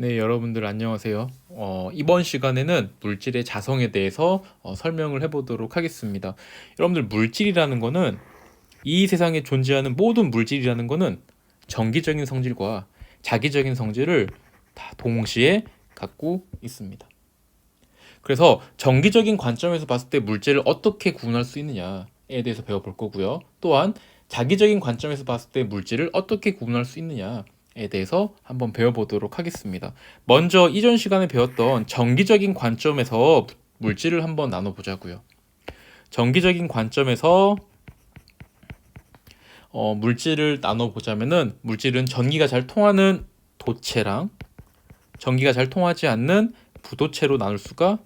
네, 여러분들 안녕하세요. 이번 시간에는 물질의 자성에 대해서 설명을 해보도록 하겠습니다. 여러분들 물질이라는 거는 이 세상에 존재하는 모든 물질이라는 거는 정기적인 성질과 자기적인 성질을 다 동시에 갖고 있습니다. 그래서 정기적인 관점에서 봤을 때 물질을 어떻게 구분할 수 있느냐에 대해서 배워볼 거고요. 또한 자기적인 관점에서 봤을 때 물질을 어떻게 구분할 수 있느냐에 대해서 한번 배워보도록 하겠습니다. 먼저 이전 시간에 배웠던 정기적인 관점에서 물질을 한번 나눠보자고요. 정기적인 관점에서 물질을 나눠보자면은 물질은 전기가 잘 통하는 도체랑 전기가 잘 통하지 않는 부도체로 나눌 수가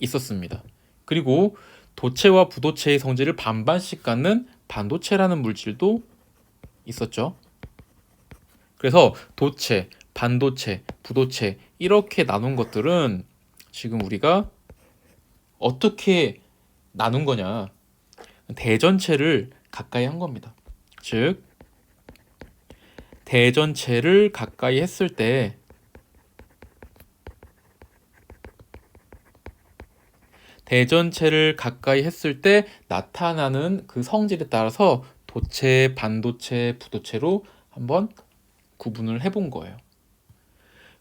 있었습니다. 그리고 도체와 부도체의 성질을 반반씩 갖는 반도체라는 물질도 있었죠. 그래서 도체, 반도체, 부도체 이렇게 나눈 것들은 지금 우리가 어떻게 나눈 거냐? 대전체를 가까이 한 겁니다. 즉 대전체를 가까이 했을 때 나타나는 그 성질에 따라서 도체, 반도체, 부도체로 한번 구분을 해본 거예요.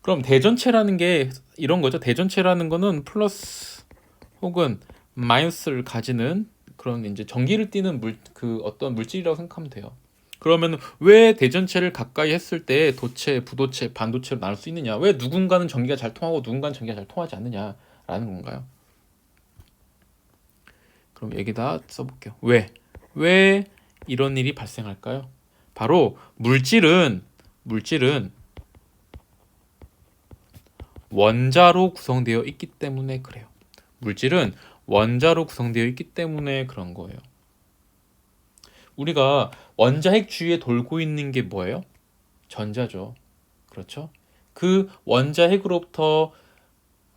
그럼 대전체라는 게 이런 거죠. 대전체라는 거는 플러스 혹은 마이너스를 가지는 그런 이제 전기를 띠는 그 어떤 물질이라고 생각하면 돼요. 그러면 왜 대전체를 가까이 했을 때 도체, 부도체, 반도체로 나눌 수 있느냐? 왜 누군가는 전기가 잘 통하고 누군가는 전기가 잘 통하지 않느냐라는 건가요? 그럼 여기다 써볼게요. 왜 이런 일이 발생할까요? 바로 물질은 원자로 구성되어 있기 때문에 그래요. 물질은 원자로 구성되어 있기 때문에 그런 거예요. 우리가 원자핵 주위에 돌고 있는 게 뭐예요? 전자죠. 그렇죠? 그 원자핵으로부터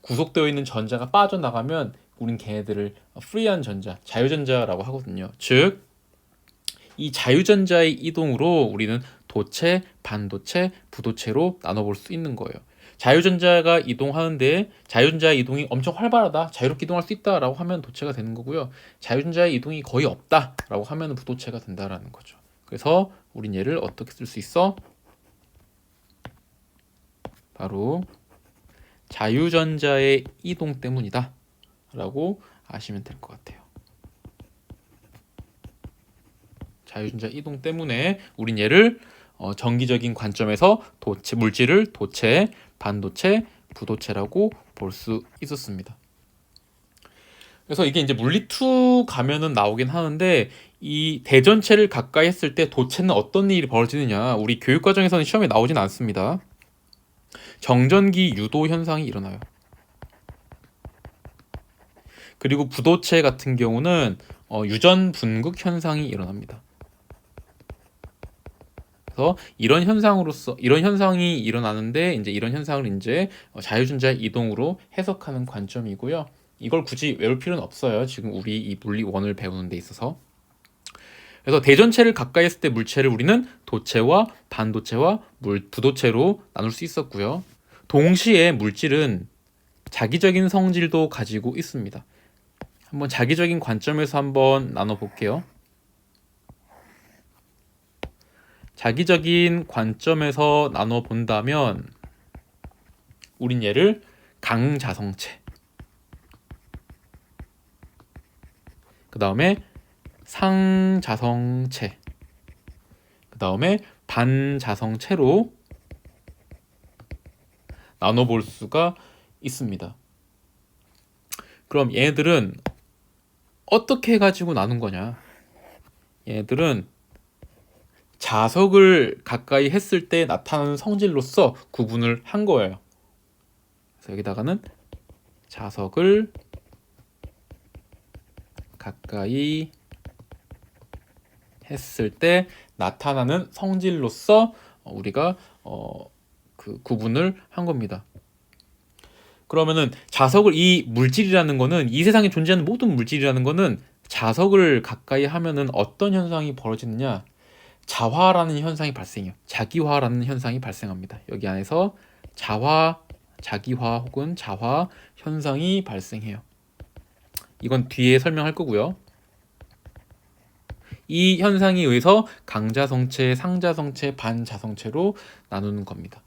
구속되어 있는 전자가 빠져나가면 우린 걔네들을 프리한 전자, 자유전자라고 하거든요. 즉, 이 자유전자의 이동으로 우리는 도체, 반도체, 부도체로 나눠볼 수 있는 거예요. 자유전자가 이동하는데 자유전자의 이동이 엄청 활발하다, 자유롭게 이동할 수 있다라고 하면 도체가 되는 거고요. 자유전자의 이동이 거의 없다라고 하면 부도체가 된다라는 거죠. 그래서 우린 얘를 어떻게 쓸 수 있어? 바로 자유전자의 이동 때문이다 라고 아시면 될 것 같아요. 자유전자 이동 때문에 우린 얘를 정기적인 관점에서 물질을 도체, 반도체, 부도체라고 볼 수 있었습니다. 그래서 이게 이제 물리2 가면은 나오긴 하는데 이 대전체를 가까이 했을 때 도체는 어떤 일이 벌어지느냐, 우리 교육과정에서는 시험에 나오진 않습니다. 정전기 유도 현상이 일어나요. 그리고 부도체 같은 경우는 유전 분극 현상이 일어납니다. 그래서 이런 현상이 일어나는데 이제 이런 현상을 이제 자유전자의 이동으로 해석하는 관점이고요. 이걸 굳이 외울 필요는 없어요. 지금 우리 이 물리 1을 배우는 데 있어서. 그래서 대전체를 가까이 했을 때 물체를 우리는 도체와 반도체와 부도체로 나눌 수 있었고요. 동시에 물질은 자기적인 성질도 가지고 있습니다. 한번 자기적인 관점에서 한번 나눠볼게요. 자기적인 관점에서 나눠본다면 우린 얘를 강자성체, 그 다음에 상자성체, 그 다음에 반자성체로 나눠볼 수가 있습니다. 그럼 얘네들은 어떻게 해가지고 나눈 거냐? 얘네들은 자석을 가까이 했을 때 나타나는 성질로서 구분을 한 거예요. 그래서 여기다가는 자석을 가까이 했을 때 나타나는 성질로서 우리가 그 구분을 한 겁니다. 그러면은 이 물질이라는 거는, 이 세상에 존재하는 모든 물질이라는 거는 자석을 가까이 하면은 어떤 현상이 벌어지느냐? 자화라는 현상이 발생해요. 자기화라는 현상이 발생합니다. 여기 안에서 자화, 자기화 혹은 자화 현상이 발생해요. 이건 뒤에 설명할 거고요. 이 현상에 의해서 강자성체, 상자성체, 반자성체로 나누는 겁니다.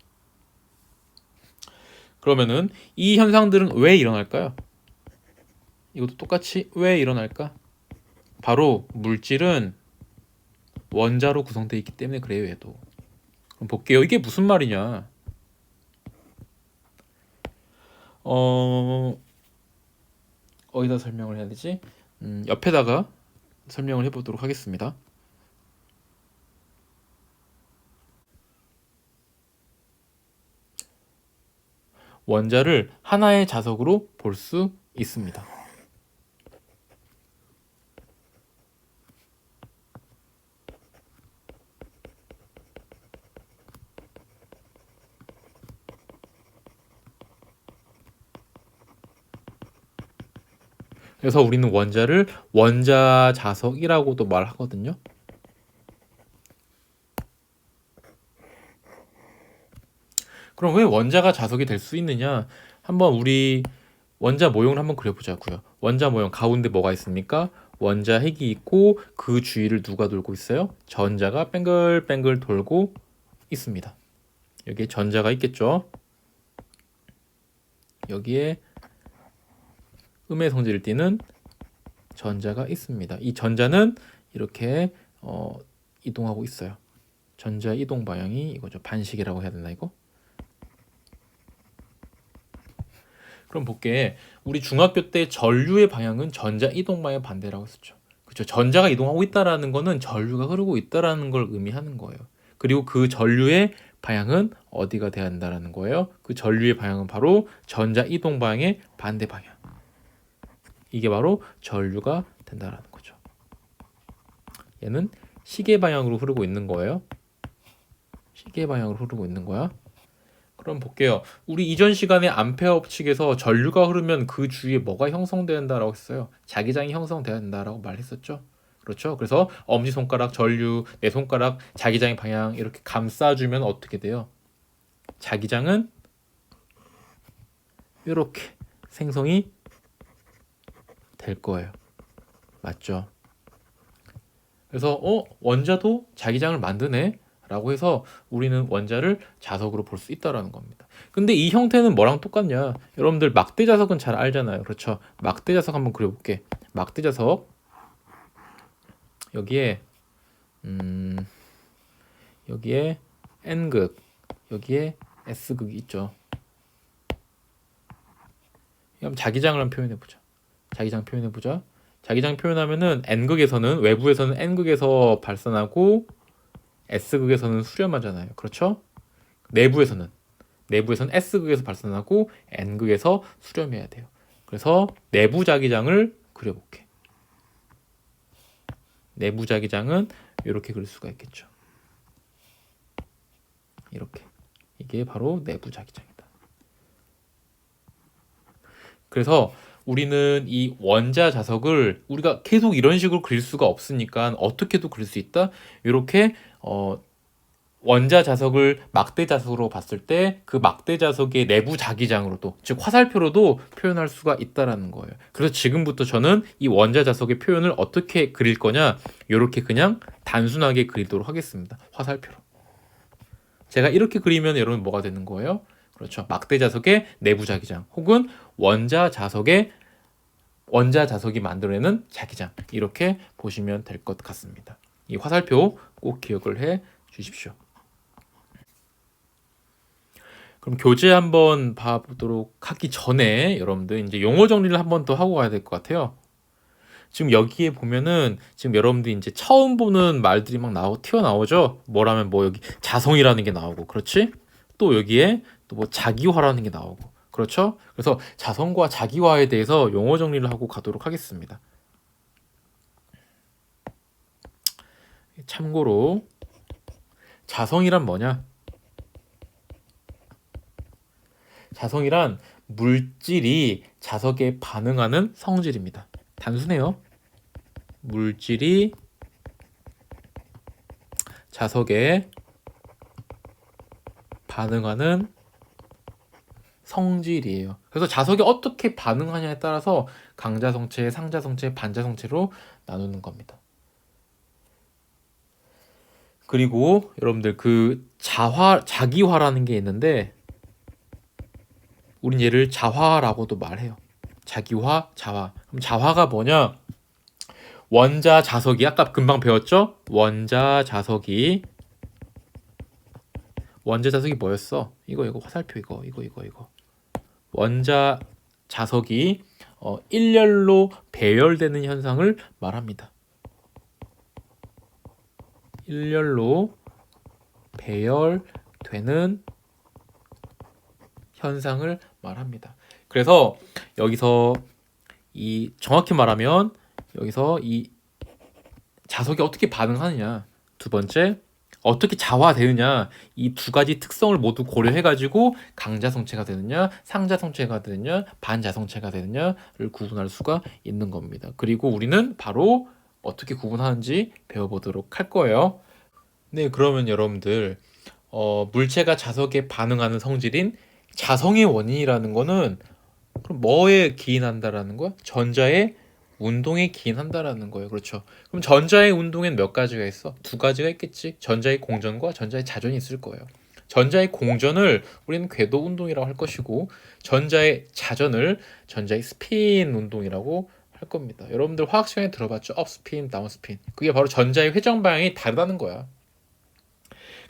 그러면은 이 현상들은 왜 일어날까요? 이것도 똑같이 왜 일어날까? 바로 물질은 원자로 구성되어 있기 때문에 그래요, 얘도. 그럼 볼게요. 이게 무슨 말이냐? 어디다 설명을 해야 되지? 옆에다가 설명을 해보도록 하겠습니다. 원자를 하나의 자석으로 볼 수 있습니다. 그래서 우리는 원자를 원자 자석이라고도 말하거든요. 그럼 왜 원자가 자석이 될 수 있느냐? 한번 우리 원자 모형을 한번 그려보자고요. 원자 모형 가운데 뭐가 있습니까? 원자 핵이 있고 그 주위를 누가 돌고 있어요? 전자가 뱅글뱅글 돌고 있습니다. 여기에 전자가 있겠죠? 여기에 음의 성질을 띠는 전자가 있습니다. 이 전자는 이렇게 이동하고 있어요. 전자 이동 방향이 이거죠. 반식이라고 해야 되나 이거? 그럼 볼게. 우리 중학교 때 전류의 방향은 전자 이동 방향 반대라고 했었죠. 그렇죠. 전자가 이동하고 있다라는 거는 전류가 흐르고 있다라는 걸 의미하는 거예요. 그리고 그 전류의 방향은 어디가 돼야 한다라는 거예요. 그 전류의 방향은 바로 전자 이동 방향의 반대 방향. 이게 바로 전류가 된다라는 거죠. 얘는 시계 방향으로 흐르고 있는 거예요. 시계 방향으로 흐르고 있는 거야. 그럼 볼게요. 우리 이전 시간에 암페어 법칙에서 전류가 흐르면 그 주위에 뭐가 형성된다라고 했어요. 자기장이 형성돼야 된다라고 말했었죠. 그렇죠. 그래서 엄지손가락 전류, 내 손가락 자기장의 방향 이렇게 감싸주면 어떻게 돼요? 자기장은 이렇게 생성이 될 거예요. 맞죠? 그래서 원자도 자기장을 만드네 라고 해서 우리는 원자를 자석으로 볼 수 있다라는 겁니다. 근데 이 형태는 뭐랑 똑같냐? 여러분들 막대 자석은 잘 알잖아요. 그렇죠? 막대 자석 한번 그려볼게. 막대 자석 여기에 여기에 N극 여기에 S극이 있죠. 그럼 자기장을 한번 표현해보자. 자기장 표현해보자. 자기장 표현하면은 N극에서는 외부에서는 N극에서 발산하고 S극에서는 수렴하잖아요. 그렇죠? 내부에서는 S극에서 발산하고 N극에서 수렴해야 돼요. 그래서 내부 자기장을 그려볼게. 내부 자기장은 이렇게 그릴 수가 있겠죠. 이렇게. 이게 바로 내부 자기장이다. 그래서 우리는 이 원자 자석을 우리가 계속 이런 식으로 그릴 수가 없으니까 어떻게도 그릴 수 있다. 이렇게 원자 자석을 막대 자석으로 봤을 때 그 막대 자석의 내부 자기장으로도 즉 화살표로도 표현할 수가 있다라는 거예요. 그래서 지금부터 저는 이 원자 자석의 표현을 어떻게 그릴 거냐 이렇게 그냥 단순하게 그리도록 하겠습니다. 화살표로. 제가 이렇게 그리면 여러분 뭐가 되는 거예요? 그렇죠. 막대 자석의 내부 자기장 혹은 원자 자석이 만들어내는 자기장 이렇게 보시면 될 것 같습니다. 이 화살표 꼭 기억을 해 주십시오. 그럼 교재 한번 봐보도록 하기 전에 여러분들 이제 용어 정리를 한번 더 하고 가야 될 것 같아요. 지금 여기에 보면은 지금 여러분들이 이제 처음 보는 말들이 막 튀어나오죠. 뭐라면 뭐 여기 자성이라는 게 나오고, 그렇지? 또 여기에 또 뭐 자기화라는 게 나오고, 그렇죠? 그래서 자성과 자기화에 대해서 용어 정리를 하고 가도록 하겠습니다. 참고로 자성이란 뭐냐? 자성이란 물질이 자석에 반응하는 성질입니다. 단순해요. 물질이 자석에 반응하는 성질이에요. 그래서 자석이 어떻게 반응하냐에 따라서 강자성체, 상자성체, 반자성체로 나누는 겁니다. 그리고 여러분들 그 자기화라는 게 있는데 우린 얘를 자화라고도 말해요. 자기화, 자화. 그럼 자화가 뭐냐? 원자 자석이 아까 금방 배웠죠? 원자 자석이 뭐였어? 이거 화살표 이거. 원자 자석이 일렬로 배열되는 현상을 말합니다. 일렬로 배열되는 현상을 말합니다. 그래서 여기서 이 정확히 말하면 여기서 이 자석이 어떻게 반응하느냐, 두 번째 어떻게 자화되느냐, 이 두 가지 특성을 모두 고려해가지고 강자성체가 되느냐, 상자성체가 되느냐, 반자성체가 되느냐를 구분할 수가 있는 겁니다. 그리고 우리는 바로 어떻게 구분하는지 배워보도록 할 거예요. 네, 그러면 여러분들 물체가 자석에 반응하는 성질인 자성의 원인이라는 거는 그럼 뭐에 기인한다라는 거야? 전자의 운동에 기인한다라는 거예요. 그렇죠. 그럼 전자의 운동엔 몇 가지가 있어? 두 가지가 있겠지. 전자의 공전과 전자의 자전이 있을 거예요. 전자의 공전을 우리는 궤도 운동이라고 할 것이고 전자의 자전을 전자의 스핀 운동이라고 할 겁니다. 여러분들 화학 시간에 들어봤죠? 업스핀, 다운스핀. 그게 바로 전자의 회전 방향이 다르다는 거야.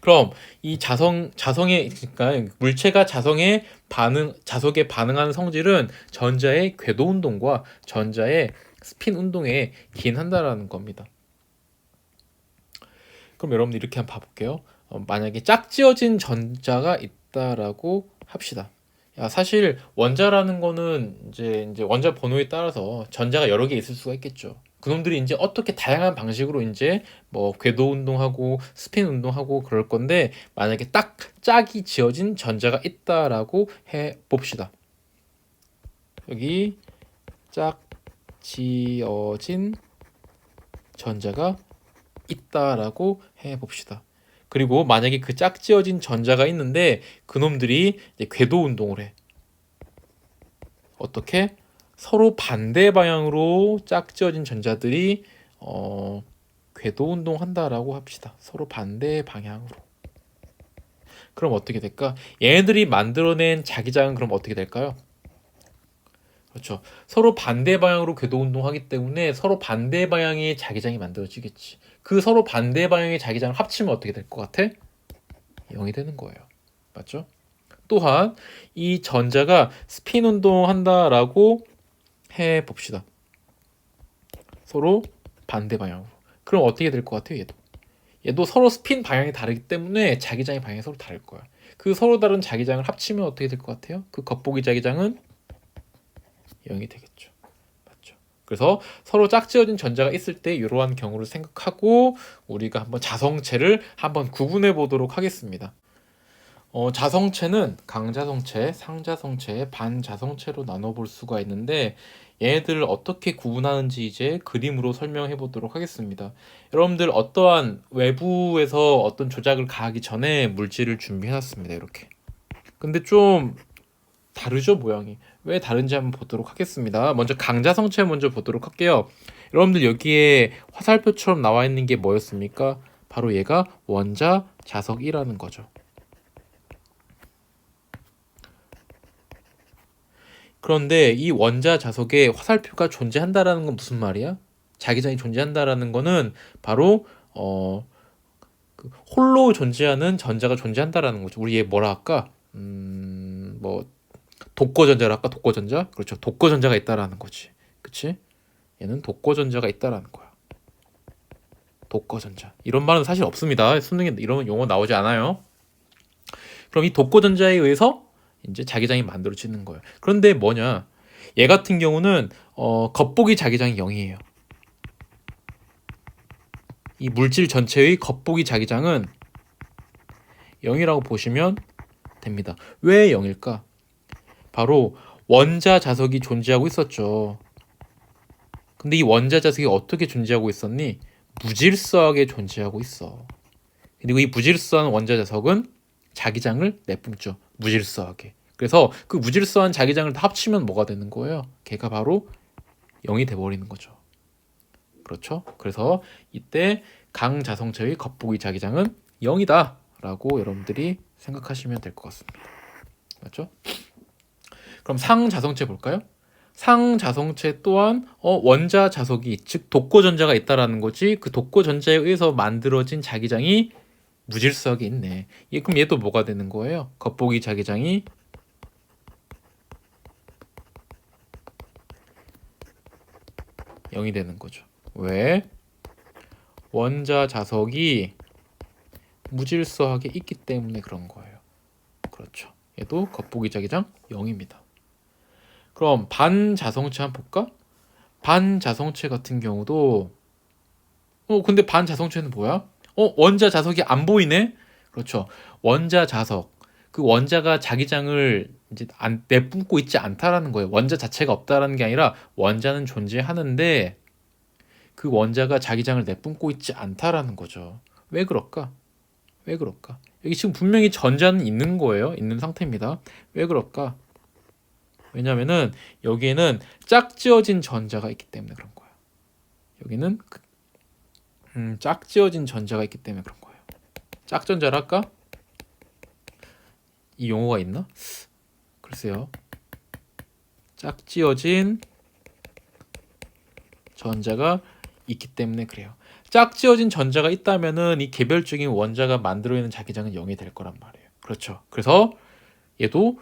그럼 이 자성의 그러니까 물체가 자석에 반응하는 성질은 전자의 궤도 운동과 전자의 스핀 운동에 기인한다라는 겁니다. 그럼 여러분들 이렇게 한번 봐볼게요. 만약에 짝지어진 전자가 있다라고 합시다. 야, 사실 원자라는 거는 이제 원자 번호에 따라서 전자가 여러 개 있을 수가 있겠죠. 그놈들이 이제 어떻게 다양한 방식으로 이제 뭐 궤도 운동하고 스핀 운동하고 그럴 건데 만약에 딱 짝이 지어진 전자가 있다라고 해 봅시다. 여기 짝 지어진 전자가 있다라고 해 봅시다. 그리고 만약에 그 짝지어진 전자가 있는데 그놈들이 이제 궤도 운동을 해. 어떻게? 서로 반대 방향으로 짝지어진 전자들이 궤도 운동한다라고 합시다. 서로 반대 방향으로. 그럼 어떻게 될까? 얘네들이 만들어낸 자기장은 그럼 어떻게 될까요? 그렇죠. 서로 반대 방향으로 궤도 운동하기 때문에 서로 반대 방향의 자기장이 만들어지겠지. 그 서로 반대 방향의 자기장을 합치면 어떻게 될 것 같아? 0이 되는 거예요. 맞죠? 또한 이 전자가 스핀 운동한다라고 해 봅시다. 서로 반대 방향으로. 그럼 어떻게 될 것 같아요? 얘도 서로 스핀 방향이 다르기 때문에 자기장의 방향이 서로 다를 거야. 그 서로 다른 자기장을 합치면 어떻게 될 것 같아요? 그 겉보기 자기장은 0이 되겠죠. 맞죠? 그래서 서로 짝지어진 전자가 있을 때 이러한 경우를 생각하고 우리가 한번 자성체를 한번 구분해 보도록 하겠습니다. 자성체는 강자성체, 상자성체, 반자성체로 나눠볼 수가 있는데 얘네들을 어떻게 구분하는지 이제 그림으로 설명해 보도록 하겠습니다. 여러분들 어떠한 외부에서 어떤 조작을 가하기 전에 물질을 준비해 놨습니다. 이렇게. 근데 좀 다르죠, 모양이. 왜 다른지 한번 보도록 하겠습니다. 먼저 강자성체 먼저 보도록 할게요. 여러분들 여기에 화살표처럼 나와 있는 게 뭐였습니까? 바로 얘가 원자 자석이라는 거죠. 그런데 이 원자 자석에 화살표가 존재한다라는 건 무슨 말이야? 자기장이 존재한다라는 거는 바로 그 홀로 존재하는 전자가 존재한다라는 거죠. 우리 얘 뭐라 할까? 뭐 독거전자라 할까? 독거전자? 그렇죠. 독거전자가 있다라는 거지. 그치? 얘는 독거전자가 있다라는 거야. 독거전자. 이런 말은 사실 없습니다. 수능에 이런 용어 나오지 않아요. 그럼 이 독거전자에 의해서 이제 자기장이 만들어지는 거예요. 그런데 뭐냐? 얘 같은 경우는 겉보기 자기장이 0이에요. 이 물질 전체의 겉보기 자기장은 0이라고 보시면 됩니다. 왜 0일까? 바로 원자 자석이 존재하고 있었죠. 근데 이 원자 자석이 어떻게 존재하고 있었니? 무질서하게 존재하고 있어. 그리고 이 무질서한 원자 자석은 자기장을 내뿜죠. 무질서하게. 그래서 그 무질서한 자기장을 다 합치면 뭐가 되는 거예요? 걔가 바로 0이 돼버리는 거죠. 그렇죠? 그래서 이때 강자성체의 겉보기 자기장은 0이다 라고 여러분들이 생각하시면 될 것 같습니다. 맞죠? 그럼 상자성체 볼까요? 상자성체 또한 원자 자석이 즉 독고전자가 있다라는 거지. 그 독고전자에 의해서 만들어진 자기장이 무질서하게 있네. 그럼 얘도 뭐가 되는 거예요? 겉보기 자기장이 0이 되는 거죠. 왜? 원자 자석이 무질서하게 있기 때문에 그런 거예요. 그렇죠. 얘도 겉보기 자기장 0입니다. 그럼 반자성체 한번 볼까? 반자성체 같은 경우도 근데 반자성체는 뭐야? 원자 자석이 안 보이네? 그렇죠. 원자 자석 그 원자가 자기장을 이제 내뿜고 있지 않다라는 거예요. 원자 자체가 없다라는 게 아니라 원자는 존재하는데 그 원자가 자기장을 내뿜고 있지 않다라는 거죠. 왜 그럴까? 왜 그럴까? 여기 지금 분명히 전자는 있는 거예요. 있는 상태입니다. 왜 그럴까? 왜냐면은 여기에는 짝지어진 전자가 있기 때문에 그런 거예요. 여기는 짝지어진 전자가 있기 때문에 그런 거예요. 짝전자를 할까? 이 용어가 있나? 글쎄요. 짝지어진 전자가 있기 때문에 그래요. 짝지어진 전자가 있다면은 이 개별적인 원자가 만들어내는 자기장은 0이 될 거란 말이에요. 그렇죠. 그래서 얘도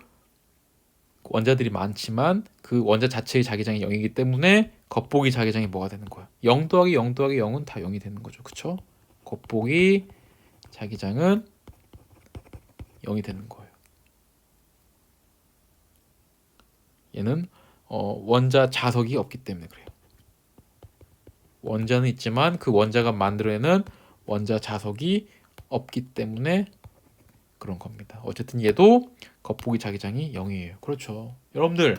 원자들이 많지만 그 원자 자체의 자기장이 0이기 때문에 겉보기 자기장이 뭐가 되는 거야? 0 더하기 0 더하기 0은 다 0이 되는 거죠. 그쵸? 겉보기 자기장은 0이 되는 거예요. 얘는 원자 자석이 없기 때문에 그래요. 원자는 있지만 그 원자가 만들어내는 원자 자석이 없기 때문에 그런 겁니다. 어쨌든 얘도 겉보기 자기장이 0이에요. 그렇죠. 여러분들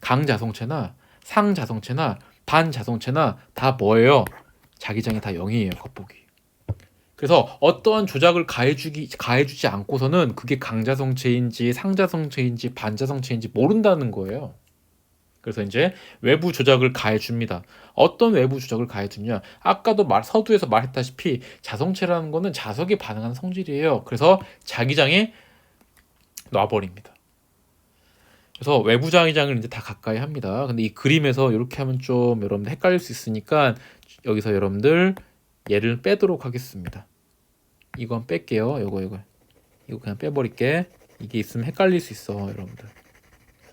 강자성체나 상자성체나 반자성체나 다 뭐예요? 자기장이 다 0이에요. 겉보기. 그래서 어떠한 조작을 가해주지 않고서는 그게 강자성체인지 상자성체인지 반자성체인지 모른다는 거예요. 그래서 이제 외부 조작을 가해줍니다. 어떤 외부 조작을 가해주냐? 아까도 서두에서 말했다시피 자성체라는 거는 자석이 반응하는 성질이에요. 그래서 자기장에 놔버립니다. 그래서 외부 자기장을 이제 다 가까이 합니다. 근데 이 그림에서 이렇게 하면 좀 여러분들 헷갈릴 수 있으니까 여기서 여러분들 얘를 빼도록 하겠습니다. 이건 뺄게요. 이거 그냥 빼버릴게. 이게 있으면 헷갈릴 수 있어, 여러분들.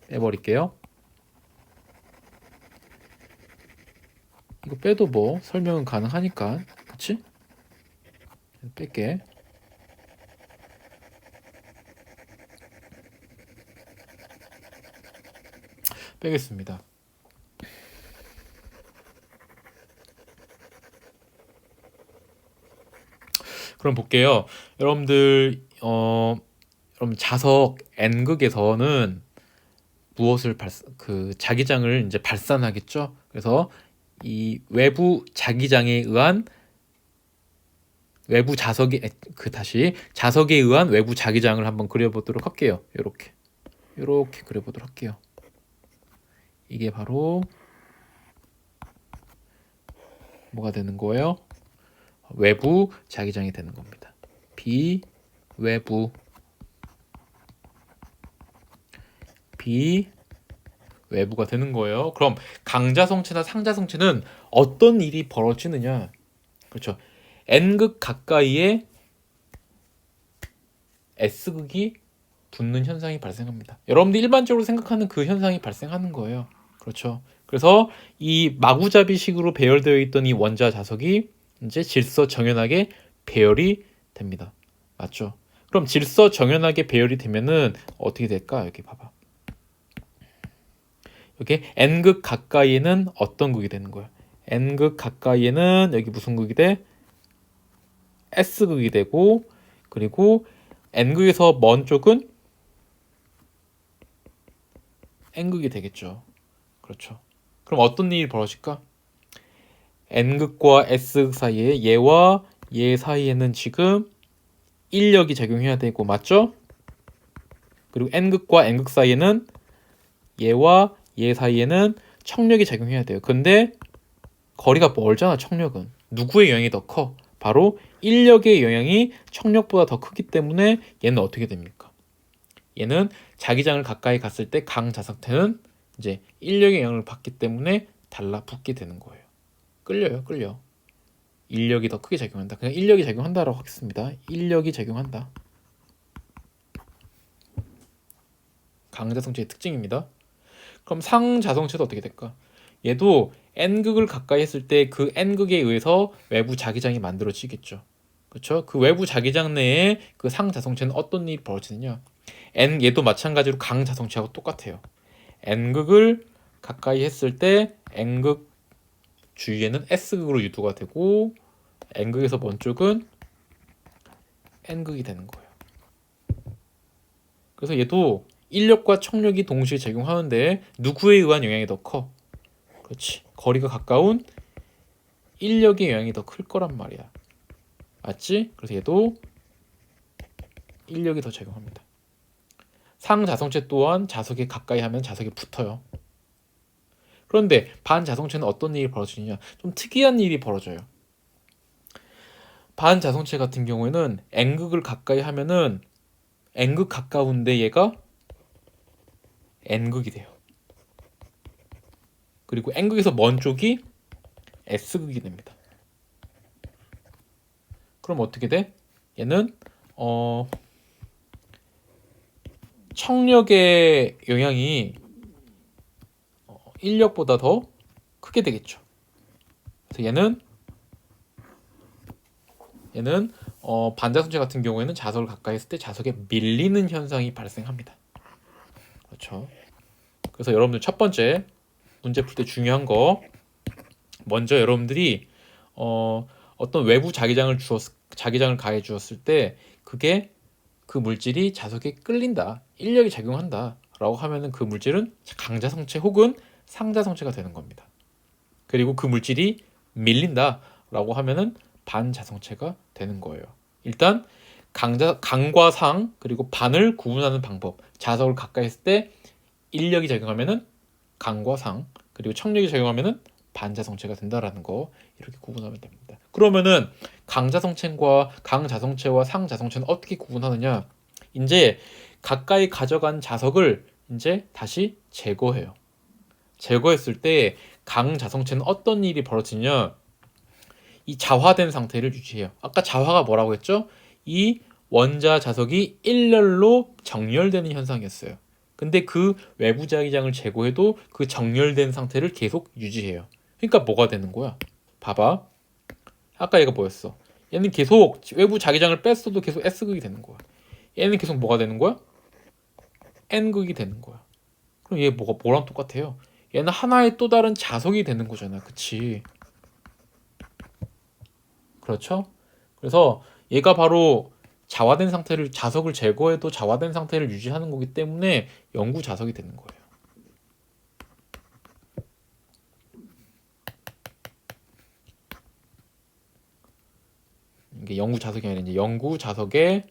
빼버릴게요. 이거 빼도 뭐 설명은 가능하니까, 그치? 뺄게. 빼겠습니다. 그럼 볼게요. 여러분들 여러분 자석 N극에서는 무엇을 자기장을 이제 발산하겠죠. 그래서 이 외부 자기장에 의한 외부 자석이 자석에 의한 외부 자기장을 한번 그려보도록 할게요. 이렇게 그려보도록 할게요. 이게 바로 뭐가 되는 거예요? 외부 자기장이 되는 겁니다. 비외부가 되는 거예요. 그럼 강자성체나 상자성체는 어떤 일이 벌어지느냐? 그렇죠. N극 가까이에 S극이 붙는 현상이 발생합니다. 여러분들 일반적으로 생각하는 그 현상이 발생하는 거예요. 그렇죠. 그래서 이 마구잡이식으로 배열되어 있던 이 원자 자석이 이제 질서 정연하게 배열이 됩니다. 맞죠? 그럼 질서 정연하게 배열이 되면은 어떻게 될까? 여기 봐봐. 여기 N극 가까이에는 어떤 극이 되는 거야? N극 가까이에는 여기 무슨 극이 돼? S극이 되고, 그리고 N극에서 먼 쪽은 N극이 되겠죠. 그렇죠. 그럼 어떤 일이 벌어질까? N극과 S극 사이에 얘와 얘 사이에는 지금 인력이 작용해야 되고, 맞죠? 그리고 n극과 n극 사이에는 얘와 얘 사이에는 청력이 작용해야 돼요. 근데 거리가 멀잖아, 청력은. 누구의 영향이 더 커? 바로 인력의 영향이 청력보다 더 크기 때문에 얘는 어떻게 됩니까? 얘는 자기장을 가까이 갔을 때 강자석태는 이제 인력의 영향을 받기 때문에 달라붙게 되는 거예요. 끌려요, 끌려. 인력이 더 크게 작용한다. 그냥 인력이 작용한다라고 하겠습니다. 인력이 작용한다. 강자성체의 특징입니다. 그럼 상자성체도 어떻게 될까? 얘도 n극을 가까이 했을 때 그 n극에 의해서 외부 자기장이 만들어지겠죠. 그렇죠? 그 외부 자기장 내에 그 상자성체는 어떤 일이 벌어지느냐? 얘도 마찬가지로 강자성체하고 똑같아요. n극을 가까이 했을 때 n극 주위에는 s극으로 유도가 되고 n극에서 먼 쪽은 n극이 되는 거예요. 그래서 얘도 인력과 청력이 동시에 작용하는데 누구에 의한 영향이 더 커? 그렇지. 거리가 가까운 인력의 영향이 더 클 거란 말이야. 맞지? 그래서 얘도 인력이 더 작용합니다. 상자성체 또한 자석에 가까이 하면 자석에 붙어요. 그런데 반자성체는 어떤 일이 벌어지느냐? 좀 특이한 일이 벌어져요. 반자성체 같은 경우에는 n극을 가까이 하면은 n극 가까운데 얘가 n극이 돼요. 그리고 n극에서 먼 쪽이 s극이 됩니다. 그럼 어떻게 돼? 얘는 청력의 영향이 인력보다 더 크게 되겠죠. 그래서 얘는 반자성체 같은 경우에는 자석을 가까이 했을 때 자석에 밀리는 현상이 발생합니다. 그렇죠. 그래서 여러분들 첫 번째 문제 풀 때 중요한 거, 먼저 여러분들이 어떤 외부 자기장을 가해 주었을 때 그게 그 물질이 자석에 끌린다, 인력이 작용한다 라고 하면은 그 물질은 강자성체 혹은 상자성체가 되는 겁니다. 그리고 그 물질이 밀린다 라고 하면은 반자성체가 되는 거예요. 일단 강과 상 그리고 반을 구분하는 방법. 자석을 가까이 했을 때 인력이 작용하면은 강과 상, 그리고 청력이 작용하면은 반자성체가 된다라는 거 이렇게 구분하면 됩니다. 그러면은 강자성체와 상자성체는 어떻게 구분하느냐? 이제 가까이 가져간 자석을 이제 다시 제거해요. 제거했을 때 강자성체는 어떤 일이 벌어지냐? 이 자화된 상태를 유지해요. 아까 자화가 뭐라고 했죠? 이 원자 자석이 일렬로 정렬되는 현상이었어요. 근데 그 외부 자기장을 제거해도 그 정렬된 상태를 계속 유지해요. 그러니까 뭐가 되는 거야? 봐봐. 아까 얘가 뭐였어? 얘는 계속 외부 자기장을 뺐어도 계속 S극이 되는 거야. 얘는 계속 뭐가 되는 거야? N극이 되는 거야. 그럼 얘 뭐랑 똑같아요? 얘는 하나의 또 다른 자석이 되는 거잖아. 그치? 그렇죠? 그래서 얘가 바로 자화된 상태를, 자석을 제거해도 자화된 상태를 유지하는 거기 때문에 영구 자석이 되는 거예요. 이게 영구 자석이 아니라 이제 영구 자석의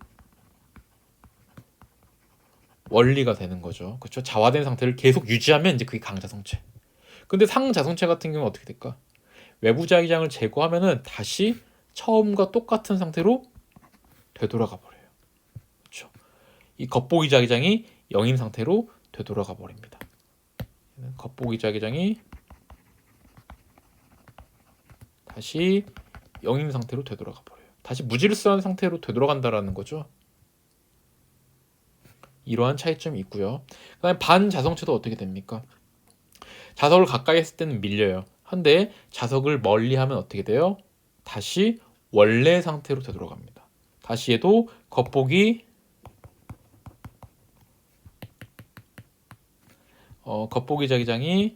원리가 되는 거죠. 그렇죠? 자화된 상태를 계속 유지하면 이제 그게 강자성체. 근데 상자성체 같은 경우는 어떻게 될까? 외부 자기장을 제거하면은 다시 처음과 똑같은 상태로 되돌아가 버려요. 그렇죠? 이 겉보기 자기장이 0인 상태로 되돌아가 버립니다. 겉보기 자기장이 다시 0인 상태로 되돌아가 버려요. 다시 무질서한 상태로 되돌아간다라는 거죠. 이러한 차이점이 있고요. 그다음에 반자성체도 어떻게 됩니까? 자석을 가까이 했을 때는 밀려요. 한데 자석을 멀리 하면 어떻게 돼요? 다시 원래 상태로 되돌아갑니다. 다시 해도 겉보기 겉보기 자기장이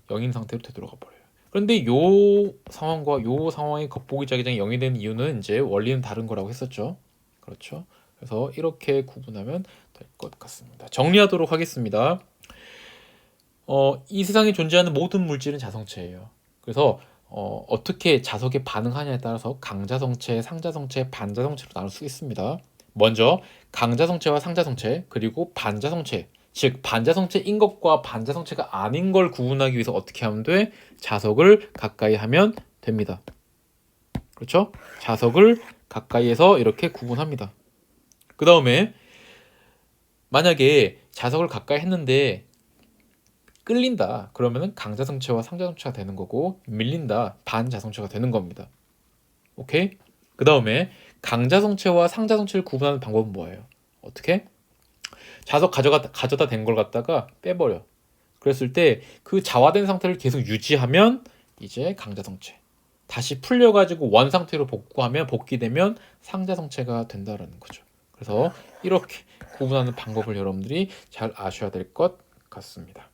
0인 상태로 되돌아가 버려요. 그런데 요 상황과 요 상황의 겉보기 자기장이 0이 되는 이유는 이제 원리는 다른 거라고 했었죠. 그렇죠. 그래서 이렇게 구분하면 될 것 같습니다. 정리하도록 하겠습니다. 이 세상에 존재하는 모든 물질은 자성체예요. 그래서 어떻게 자석에 반응하냐에 따라서 강자성체, 상자성체, 반자성체로 나눌 수 있습니다. 먼저 강자성체와 상자성체 그리고 반자성체, 즉 반자성체인 것과 반자성체가 아닌 걸 구분하기 위해서 어떻게 하면 돼? 자석을 가까이 하면 됩니다. 그렇죠? 자석을 가까이에서 이렇게 구분합니다. 그 다음에 만약에 자석을 가까이 했는데 끌린다 그러면은 강자성체와 상자성체가 되는 거고, 밀린다 반자성체가 되는 겁니다. 오케이? 그 다음에 강자성체와 상자성체를 구분하는 방법은 뭐예요? 어떻게? 자석 가져다 댄 걸 갖다가 빼버려. 그랬을 때 그 자화된 상태를 계속 유지하면 이제 강자성체. 다시 풀려가지고 원 상태로 복귀되면 상자성체가 된다라는 거죠. 그래서 이렇게 구분하는 방법을 여러분들이 잘 아셔야 될 것 같습니다.